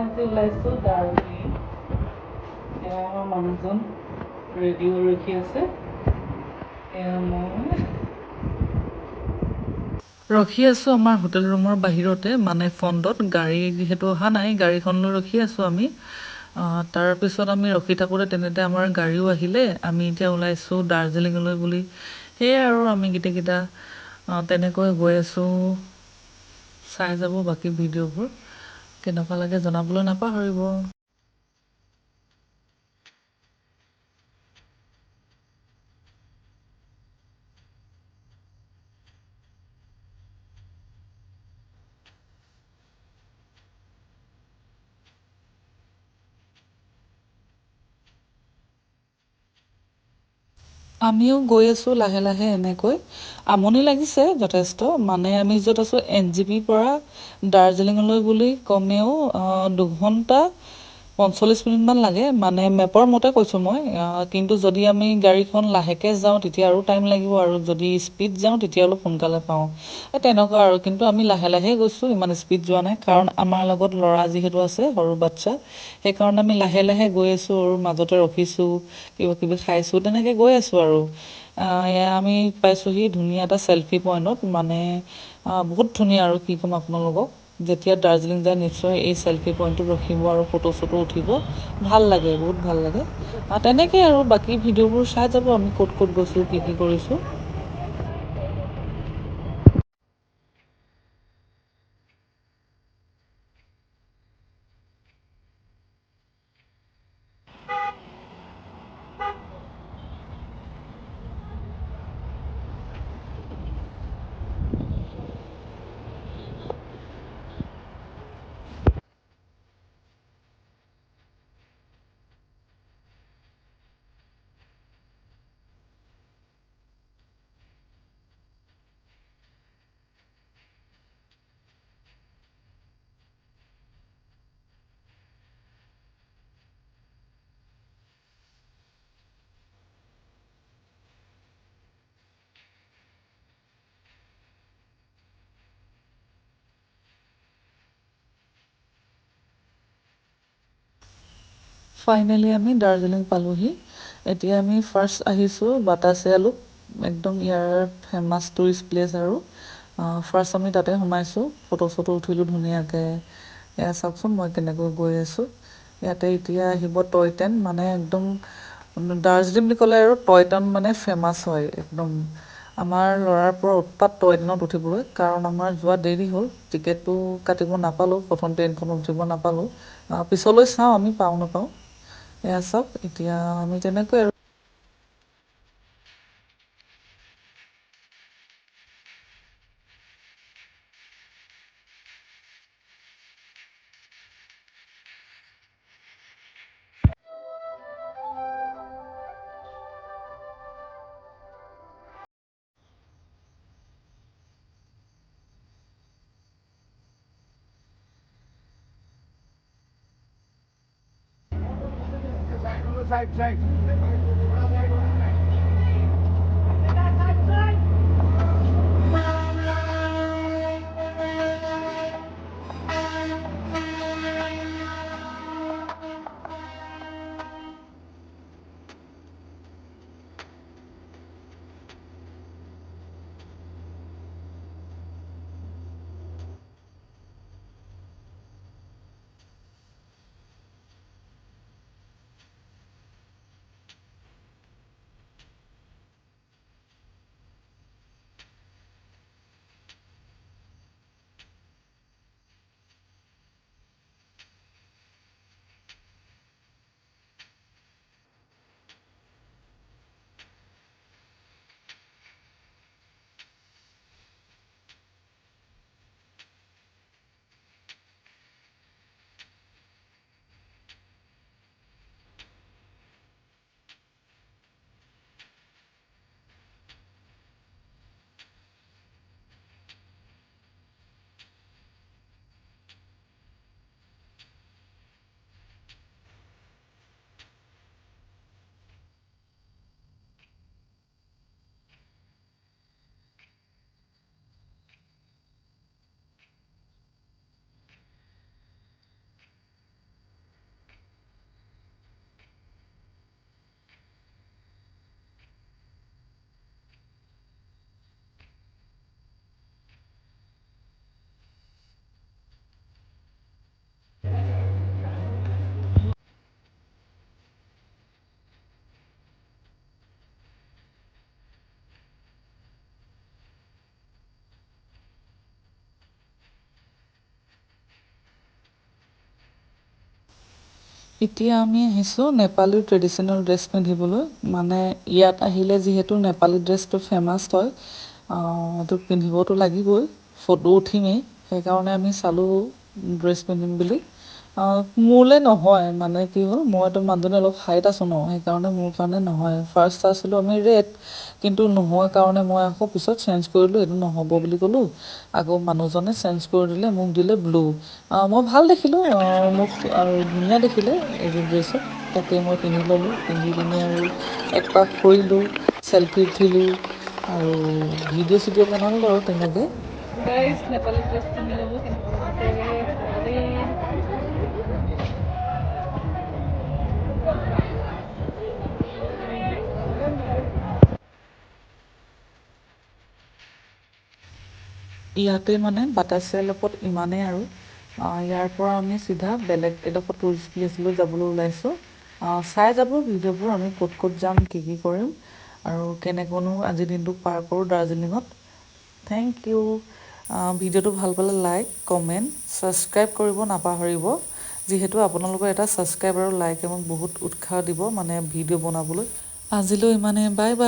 আজি ওলাইছোঁ দাৰ্জিলিং। এয়া আমাৰ মানুহজন ৰেডিঅ' ৰখি আছে। এয়া মই ৰখি আছোঁ আমাৰ হোটেল ৰুমৰ বাহিৰতে, মানে ফ্ৰণ্টত। গাড়ী যিহেতু অহা নাই, গাড়ীখনলৈ ৰখি আছোঁ আমি। তাৰপিছত আমি ৰখি থাকোঁতে তেনেতে আমাৰ গাড়ীও আহিলে। আমি এতিয়া ওলাইছোঁ দাৰ্জিলিঙলৈ বুলি। সেয়াই আৰু আমি গোটেইকেইটা তেনেকৈ গৈ আছোঁ। চাই যাব বাকী ভিডিঅ'বোৰ, কেনেকুৱা লাগে জনাবলৈ নাপাহৰিব। আমিও গৈ আছোঁ লাহে লাহে এনেকৈ। আমনি লাগিছে যথেষ্ট, মানে আমি য'ত আছোঁ NJPৰ পৰা দাৰ্জিলিঙলৈ বুলি কমেও 2 ঘণ্টা 45 মিনিটমান লাগে, মানে মেপৰ মতে কৈছোঁ মই। কিন্তু যদি আমি গাড়ীখন লাহেকৈ যাওঁ তেতিয়া আৰু টাইম লাগিব, আৰু যদি স্পীড যাওঁ তেতিয়া অলপ সোনকালে পাওঁ। তেনেকুৱা আৰু, কিন্তু আমি লাহে লাহে গৈছোঁ, ইমান স্পীড যোৱা নাই। কাৰণ আমাৰ লগত ল'ৰা যিহেতু আছে, সৰু বাচ্ছা, সেইকাৰণে আমি লাহে লাহে গৈ আছোঁ আৰু মাজতে ৰখিছোঁ, কিবা কিবি খাইছোঁ, তেনেকৈ গৈ আছোঁ আৰু। এয়া আমি পাইছোঁহি ধুনীয়া এটা চেল্ফি পইণ্টত, মানে বহুত ধুনীয়া আৰু কি ক'ম আপোনালোকক। যেতিয়া দাৰ্জিলিং যায় নিশ্চয় এই চেল্ফি পইণ্টটোত ৰখিব আৰু ফটো চটো উঠিব। ভাল লাগে, বহুত ভাল লাগে। তেনেকেই আৰু বাকী ভিডিঅ'বোৰ চাই যাব, আমি ক'ত ক'ত গৈছোঁ, কি কি কৰিছোঁ। ফাইনেলি আমি দাৰ্জিলিং পালোঁহি। এতিয়া আমি ফাৰ্ষ্ট আহিছোঁ বাটাচে আলুক, একদম ইয়াৰ ফেমাছ টুৰিষ্ট প্লেচ আৰু। ফাৰ্ষ্ট আমি তাতে সোমাইছোঁ, ফটো চটো উঠিলোঁ ধুনীয়াকৈ। এয়া চাওকচোন মই কেনেকৈ গৈ আছোঁ। ইয়াতে এতিয়া আহিব টয় ট্ৰেইন, মানে একদম দাৰ্জিলিং বুলি ক'লে আৰু টয় ট্ৰেইন মানে ফেমাছ হয় একদম। আমাৰ ল'ৰাৰ পৰা উৎপাত টয় ট্ৰেইনত উঠিবলৈ, কাৰণ আমাৰ যোৱা দেৰি হ'ল, টিকেটটো কাটিব নাপালোঁ, প্ৰথম ট্ৰেইনখনত উঠিব নাপালোঁ। পিছলৈ চাওঁ আমি পাওঁ নাপাওঁ। এয়া চাওক, এতিয়া আমি তেনেকৈ আৰু। এতিয়া আমি আহিছোঁ নেপালী ট্ৰেডিশ্যনেল ড্ৰেছ পিন্ধিবলৈ। মানে ইয়াত আহিলে যিহেতু নেপালী ড্ৰেছটো ফেমাছ হয়, এইটো পিন্ধিবতো লাগিবই, ফটো উঠিমেই, সেইকাৰণে আমি চালোঁ ড্ৰেছ পিন্ধিম বুলি। মোলৈ নহয়, মানে কি হ'ল মইতো মানুহজনী অলপ হাইট আছোঁ ন, সেইকাৰণে মোৰ কাৰণে নহয়। ফাৰ্ষ্ট চাইছিলোঁ আমি ৰেড, কিন্তু নোহোৱাৰ কাৰণে মই আকৌ পিছত চেঞ্জ কৰিলোঁ, এইটো নহ'ব বুলি ক'লোঁ। আকৌ মানুহজনে চেঞ্জ কৰি দিলে, মোক দিলে ব্লু। মই ভাল দেখিলোঁ, মোক আৰু ধুনীয়া দেখিলে এইযোৰ ড্ৰেছত, তাকে মই পিন্ধি ল'লোঁ। পিন্ধি কিনে আৰু এক পাক ফুৰিলোঁ, চেলফি উঠিলোঁ আৰু ভিডিঅ' চিডিঅ' বনালোঁ আৰু তেনেকৈ। গাইজ নেপালী ড্ৰেছ পিন্ধি ল'লোঁ, কেনেকুৱা ইয়াতে মানে বাটাৰচিৰা এডোখৰত ইমানেই আৰু ইয়াৰ পৰা আমি চিধা বেলেগ এডোখৰ টুৰিষ্ট প্লেচলৈ যাবলৈ ওলাইছোঁ। চাই যাব ভিডিঅ'বোৰ, আমি ক'ত ক'ত যাম, কি কি কৰিম আৰু কেনেকৈনো আজিৰ দিনটো পাৰ কৰোঁ দাৰ্জিলিঙত। Thank U. ভিডিঅ'টো ভাল পালে লাইক, কমেণ্ট, ছাবস্ক্ৰাইব কৰিব নাপাহৰিব, যিহেতু আপোনালোকৰ এটা ছাবস্ক্ৰাইব আৰু লাইকে মোক বহুত উৎসাহ দিব মানে ভিডিঅ' বনাবলৈ। আজিলৈ ইমানেই, বাই বাই।